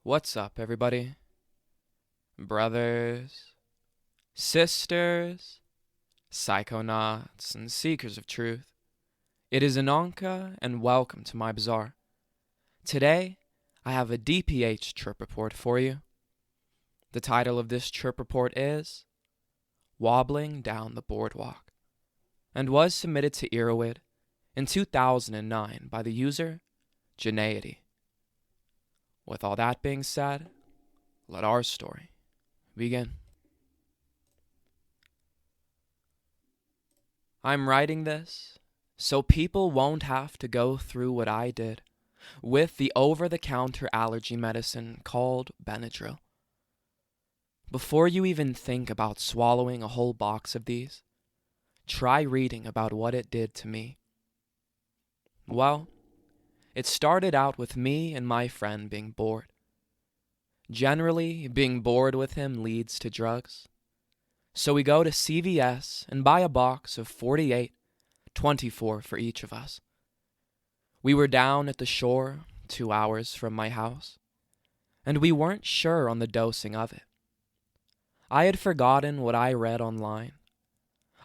What's up, everybody? Brothers, sisters, psychonauts, and seekers of truth. It is Ananka, and welcome to my bazaar. Today, I have a DPH trip report for you. The title of this trip report is Wobbling Down the Boardwalk, and was submitted to Erowid in 2009 by the user Geneity. With all that being said, let our story begin. I'm writing this so people won't have to go through what I did with the over-the-counter allergy medicine called Benadryl. Before you even think about swallowing a whole box of these, try reading about what it did to me. Well, it started out with me and my friend being bored. Generally, being bored with him leads to drugs. So we go to CVS and buy a box of 48, 24 for each of us. We were down at the shore, 2 hours from my house, and we weren't sure on the dosing of it. I had forgotten what I read online.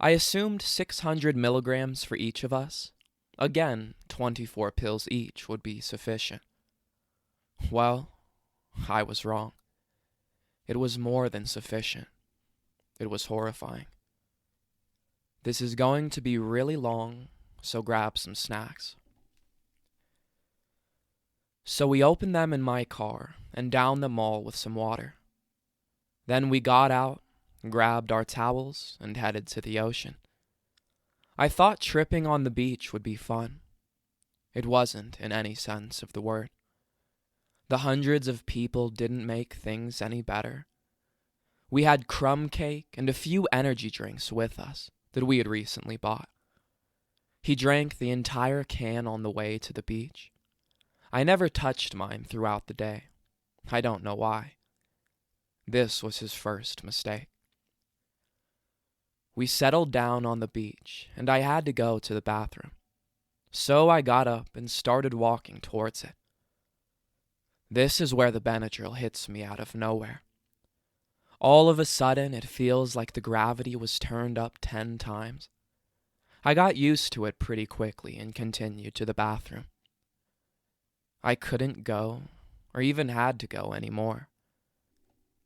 I assumed 600 milligrams for each of us. Again, 24 pills each would be sufficient. Well, I was wrong. It was more than sufficient. It was horrifying. This is going to be really long, so grab some snacks. So we opened them in my car and downed them all with some water. Then we got out, grabbed our towels, and headed to the ocean. I thought tripping on the beach would be fun. It wasn't in any sense of the word. The hundreds of people didn't make things any better. We had crumb cake and a few energy drinks with us that we had recently bought. He drank the entire can on the way to the beach. I never touched mine throughout the day. I don't know why. This was his first mistake. We settled down on the beach, and I had to go to the bathroom. So I got up and started walking towards it. This is where the Benadryl hits me out of nowhere. All of a sudden, it feels like the gravity was turned up 10 times. I got used to it pretty quickly and continued to the bathroom. I couldn't go, or even had to go anymore.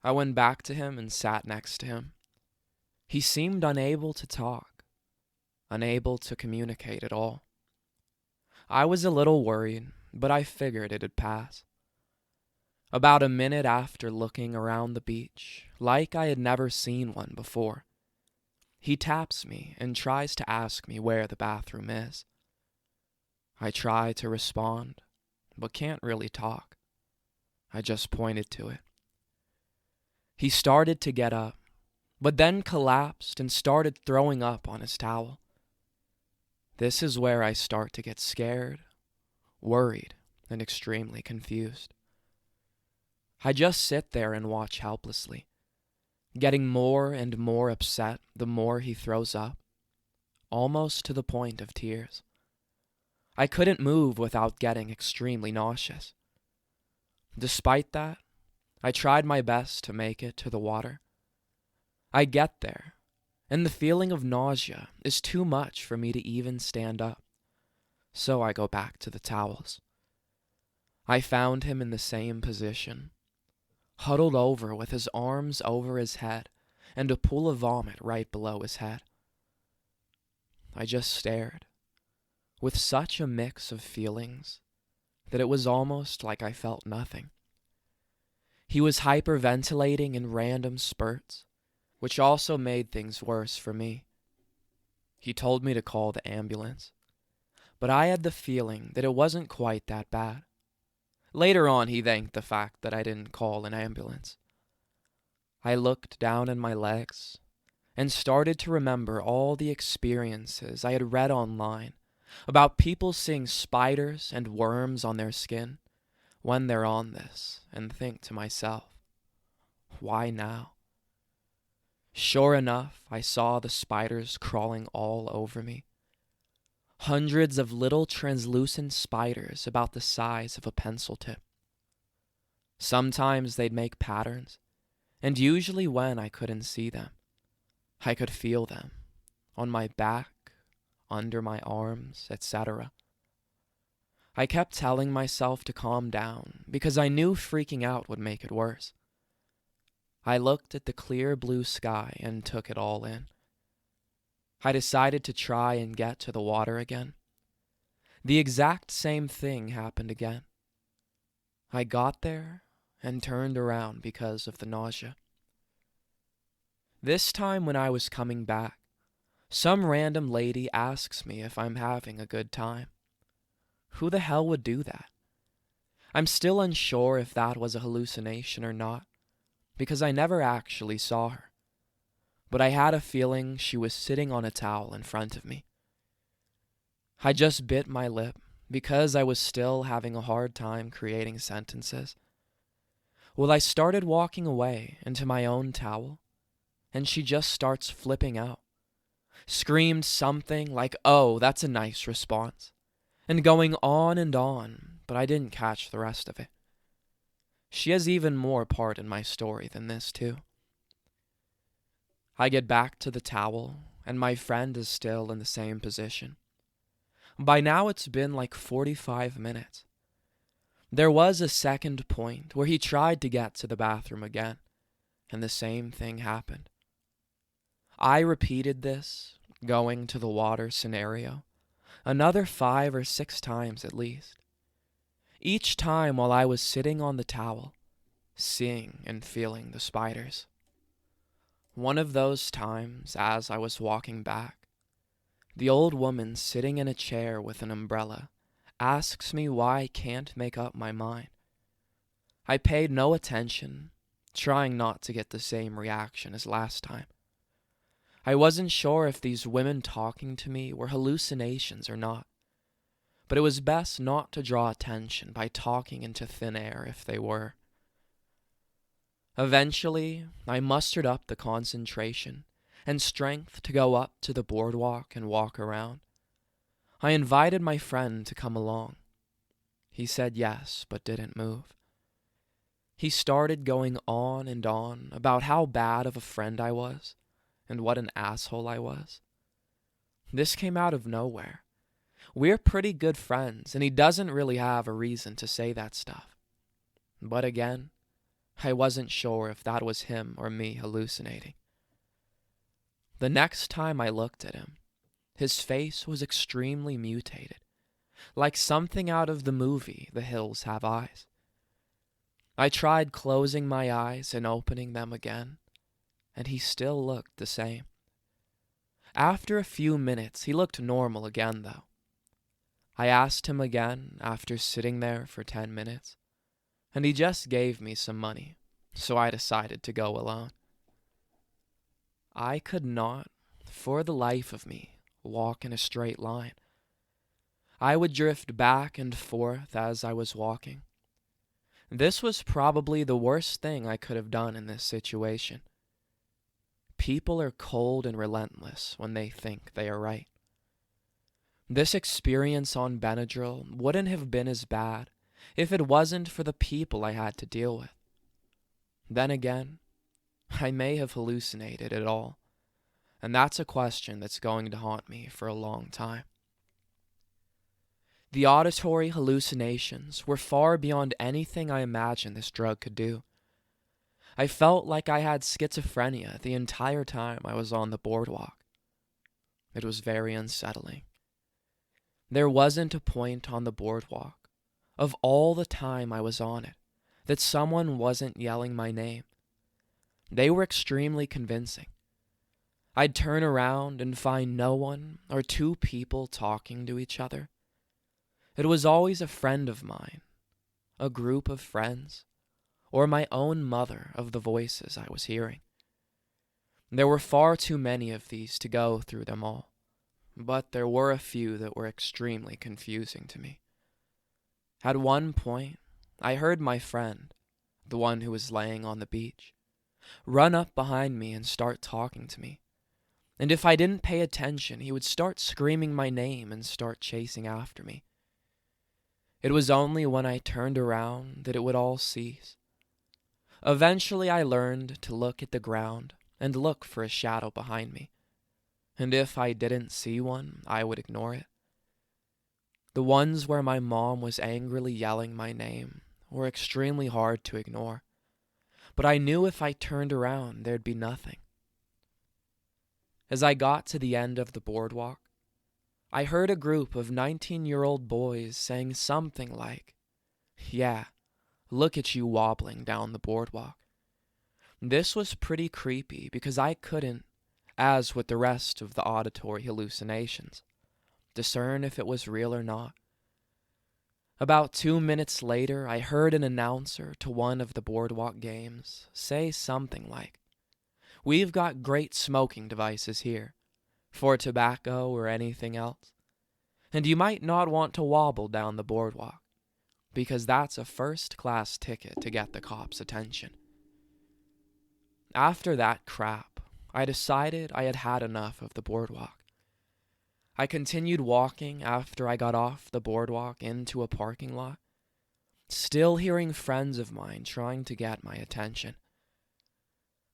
I went back to him and sat next to him. He seemed unable to talk, unable to communicate at all. I was a little worried, but I figured it'd pass. About a minute after looking around the beach, like I had never seen one before, he taps me and tries to ask me where the bathroom is. I try to respond, but can't really talk. I just pointed to it. He started to get up, but then collapsed and started throwing up on his towel. This is where I start to get scared, worried, and extremely confused. I just sit there and watch helplessly, getting more and more upset the more he throws up, almost to the point of tears. I couldn't move without getting extremely nauseous. Despite that, I tried my best to make it to the water. I get there, and the feeling of nausea is too much for me to even stand up, so I go back to the towels. I found him in the same position, huddled over with his arms over his head and a pool of vomit right below his head. I just stared, with such a mix of feelings that it was almost like I felt nothing. He was hyperventilating in random spurts, which also made things worse for me. He told me to call the ambulance, but I had the feeling that it wasn't quite that bad. Later on, he thanked the fact that I didn't call an ambulance. I looked down at my legs and started to remember all the experiences I had read online about people seeing spiders and worms on their skin when they're on this, and think to myself, why now? Sure enough, I saw the spiders crawling all over me. Hundreds of little translucent spiders about the size of a pencil tip. Sometimes they'd make patterns, and usually when I couldn't see them, I could feel them on my back, under my arms, etc. I kept telling myself to calm down because I knew freaking out would make it worse. I looked at the clear blue sky and took it all in. I decided to try and get to the water again. The exact same thing happened again. I got there and turned around because of the nausea. This time when I was coming back, some random lady asks me if I'm having a good time. Who the hell would do that? I'm still unsure if that was a hallucination or not, because I never actually saw her. But I had a feeling she was sitting on a towel in front of me. I just bit my lip because I was still having a hard time creating sentences. Well, I started walking away into my own towel, and she just starts flipping out. Screamed something like, "Oh, that's a nice response," and going on, but I didn't catch the rest of it. She has even more part in my story than this, too. I get back to the towel, and my friend is still in the same position. By now it's been like 45 minutes. There was a second point where he tried to get to the bathroom again, and the same thing happened. I repeated this, going to the water scenario, another 5 or 6 times at least. Each time while I was sitting on the towel, seeing and feeling the spiders. One of those times, as I was walking back, the old woman sitting in a chair with an umbrella asks me why I can't make up my mind. I paid no attention, trying not to get the same reaction as last time. I wasn't sure if these women talking to me were hallucinations or not, but it was best not to draw attention by talking into thin air if they were. Eventually, I mustered up the concentration and strength to go up to the boardwalk and walk around. I invited my friend to come along. He said yes, but didn't move. He started going on and on about how bad of a friend I was and what an asshole I was. This came out of nowhere. We're pretty good friends, and he doesn't really have a reason to say that stuff. But again, I wasn't sure if that was him or me hallucinating. The next time I looked at him, his face was extremely mutated, like something out of the movie The Hills Have Eyes. I tried closing my eyes and opening them again, and he still looked the same. After a few minutes, he looked normal again, though. I asked him again after sitting there for 10 minutes, and he just gave me some money, so I decided to go alone. I could not, for the life of me, walk in a straight line. I would drift back and forth as I was walking. This was probably the worst thing I could have done in this situation. People are cold and relentless when they think they are right. This experience on Benadryl wouldn't have been as bad if it wasn't for the people I had to deal with. Then again, I may have hallucinated it all, and that's a question that's going to haunt me for a long time. The auditory hallucinations were far beyond anything I imagined this drug could do. I felt like I had schizophrenia the entire time I was on the boardwalk. It was very unsettling. There wasn't a point on the boardwalk, of all the time I was on it, that someone wasn't yelling my name. They were extremely convincing. I'd turn around and find no one or 2 people talking to each other. It was always a friend of mine, a group of friends, or my own mother of the voices I was hearing. There were far too many of these to go through them all, but there were a few that were extremely confusing to me. At one point, I heard my friend, the one who was laying on the beach, run up behind me and start talking to me. And if I didn't pay attention, he would start screaming my name and start chasing after me. It was only when I turned around that it would all cease, Eventually, I learned to look at the ground and look for a shadow behind me, and if I didn't see one, I would ignore it. The ones where my mom was angrily yelling my name were extremely hard to ignore, but I knew if I turned around, there'd be nothing. As I got to the end of the boardwalk, I heard a group of 19-year-old boys saying something like, "Yeah, look at you wobbling down the boardwalk." This was pretty creepy because I couldn't, as with the rest of the auditory hallucinations, discern if it was real or not. About 2 minutes later, I heard an announcer to one of the boardwalk games say something like, "We've got great smoking devices here, for tobacco or anything else, and you might not want to wobble down the boardwalk, because that's a first-class ticket to get the cops' attention." After that crap, I decided I had had enough of the boardwalk. I continued walking after I got off the boardwalk into a parking lot, still hearing friends of mine trying to get my attention.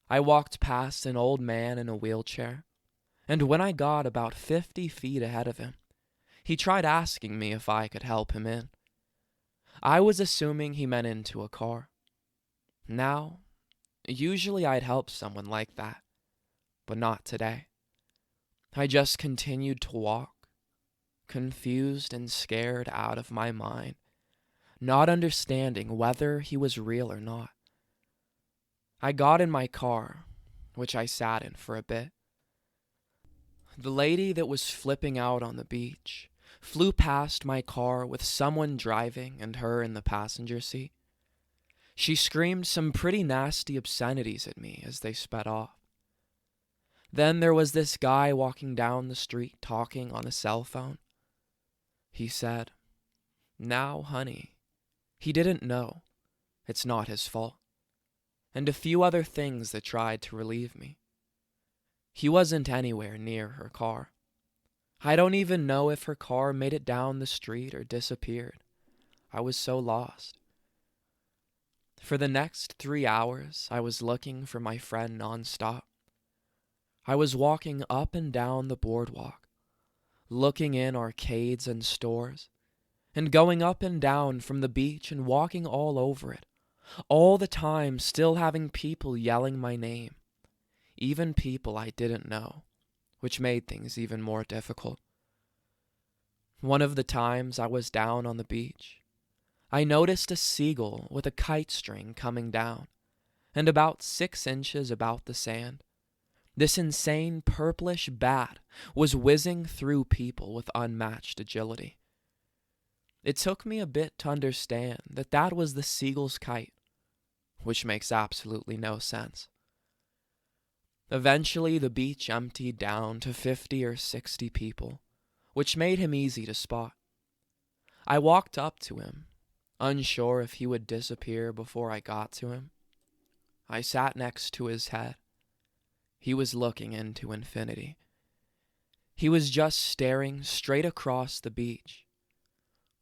I walked past an old man in a wheelchair, and when I got about 50 feet ahead of him, he tried asking me if I could help him in. I was assuming he meant into a car. Now, usually I'd help someone like that, but not today. I just continued to walk, confused and scared out of my mind, not understanding whether he was real or not. I got in my car, which I sat in for a bit. The lady that was flipping out on the beach flew past my car with someone driving and her in the passenger seat. She screamed some pretty nasty obscenities at me as they sped off. Then there was this guy walking down the street talking on a cell phone. He said, "Now, honey, he didn't know. It's not his fault." And a few other things that tried to relieve me. He wasn't anywhere near her car. I don't even know if her car made it down the street or disappeared. I was so lost. For the next 3 hours, I was looking for my friend nonstop. I was walking up and down the boardwalk, looking in arcades and stores, and going up and down from the beach and walking all over it, all the time still having people yelling my name, even people I didn't know, which made things even more difficult. One of the times I was down on the beach, I noticed a seagull with a kite string coming down, and about 6 inches about the sand, this insane purplish bat was whizzing through people with unmatched agility. It took me a bit to understand that that was the seagull's kite, which makes absolutely no sense. Eventually, the beach emptied down to 50 or 60 people, which made him easy to spot. I walked up to him, unsure if he would disappear before I got to him. I sat next to his head. He was looking into infinity. He was just staring straight across the beach.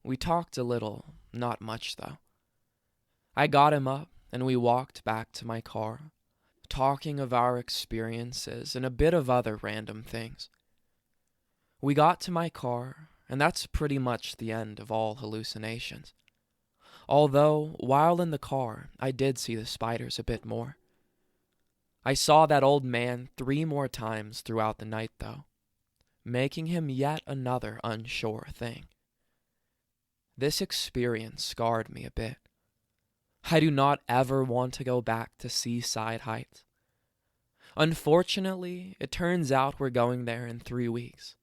We talked a little, not much though. I got him up and we walked back to my car, talking of our experiences and a bit of other random things. We got to my car, and that's pretty much the end of all hallucinations. Although, while in the car, I did see the spiders a bit more. I saw that old man 3 more times throughout the night, though, making him yet another unsure thing. This experience scarred me a bit. I do not ever want to go back to Seaside Heights. Unfortunately, it turns out we're going there in 3 weeks.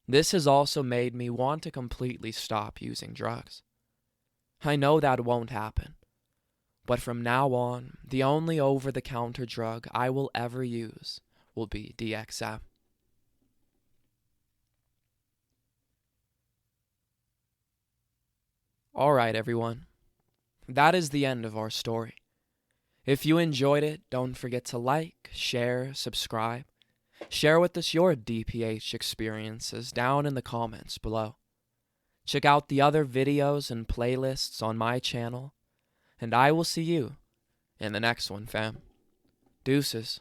This has also made me want to completely stop using drugs. I know that won't happen. But from now on, the only over-the-counter drug I will ever use will be DXM. Alright, everyone. That is the end of our story. If you enjoyed it, don't forget to like, share, subscribe. Share with us your DPH experiences down in the comments below. Check out the other videos and playlists on my channel, and I will see you in the next one, fam. Deuces.